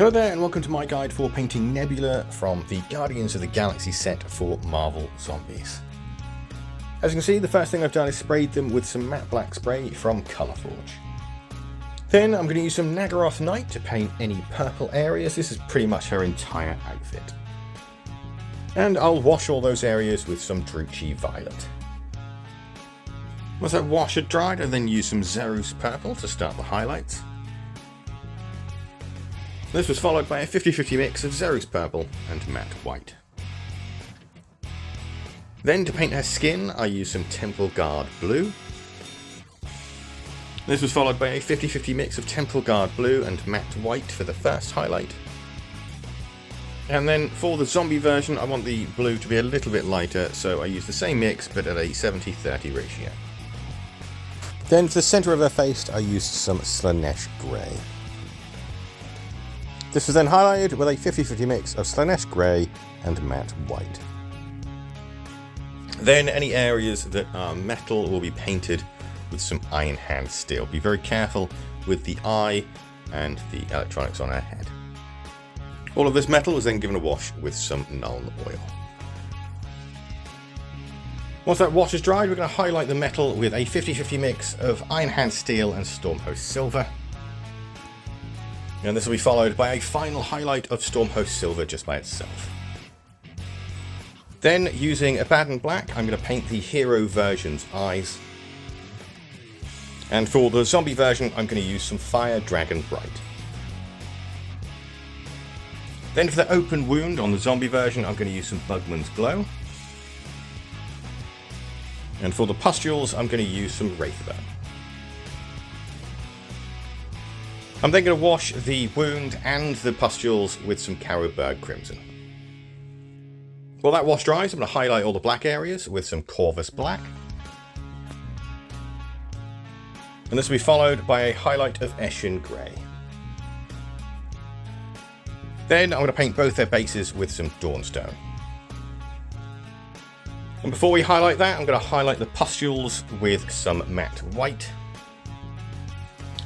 Hello there and welcome to my guide for painting Nebula from the Guardians of the Galaxy set for Marvel Zombies. As you can see, the first thing I've done is sprayed them with some matte black spray from Colourforge. Then I'm going to use some Nagaroth Night to paint any purple areas. This is pretty much her entire outfit. And I'll wash all those areas with some Druchii Violet. Once that wash had dried, I'll then use some Zerus Purple to start the highlights. This was followed by a 50-50 mix of Zerus Purple and Matte White. Then to paint her skin, I used some Temple Guard Blue. This was followed by a 50-50 mix of Temple Guard Blue and Matte White for the first highlight. And then for the zombie version, I want the blue to be a little bit lighter, so I used the same mix but at a 70-30 ratio. Then for the centre of her face, I used some Slaanesh Grey. This was then highlighted with a 50-50 mix of Slaanesh Grey and Matte White. Then any areas that are metal will be painted with some Iron Hand Steel. Be very careful with the eye and the electronics on her head. All of this metal was then given a wash with some Nuln Oil. Once that wash is dried, we're going to highlight the metal with a 50-50 mix of Iron Hand Steel and Stormhost Silver. And this will be followed by a final highlight of Stormhost Silver just by itself. Then, using Abaddon Black, I'm going to paint the hero version's eyes. And for the zombie version, I'm going to use some Fire Dragon Bright. Then for the open wound on the zombie version, I'm going to use some Bugman's Glow. And for the pustules, I'm going to use some Wraithbone. I'm then going to wash the wound and the pustules with some Carroburg Crimson. While that wash dries, I'm going to highlight all the black areas with some Corvus Black. And this will be followed by a highlight of Eshin Grey. Then I'm going to paint both their bases with some Dawnstone. And before we highlight that, I'm going to highlight the pustules with some Matte White.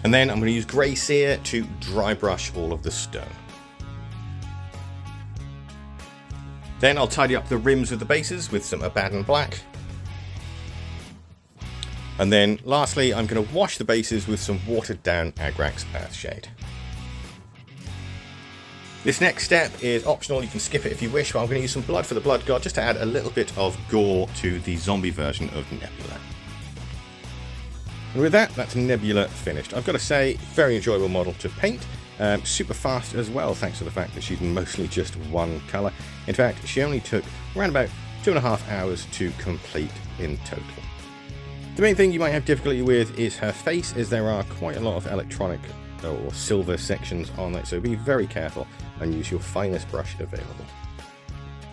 And then I'm going to use Grey Seer to dry brush all of the stone. Then I'll tidy up the rims of the bases with some Abaddon Black. And then lastly, I'm going to wash the bases with some watered down Agrax Earthshade. This next step is optional, you can skip it if you wish, but I'm going to use some blood for the Blood God just to add a little bit of gore to the zombie version of Nebula. And with that, that's Nebula finished. I've got to say, very enjoyable model to paint. Super fast as well, thanks to the fact that she's mostly just one colour. In fact, she only took around about 2.5 hours to complete in total. The main thing you might have difficulty with is her face, as there are quite a lot of electronic or silver sections on it, so be very careful and use your finest brush available.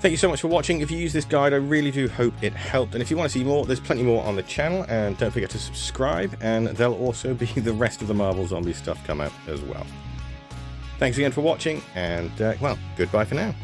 Thank you so much for watching. If you use this guide, I really do hope it helped. And if you want to see more, there's plenty more on the channel. And don't forget to subscribe. And there'll also be the rest of the Marvel Zombie stuff come out as well. Thanks again for watching. And, well, goodbye for now.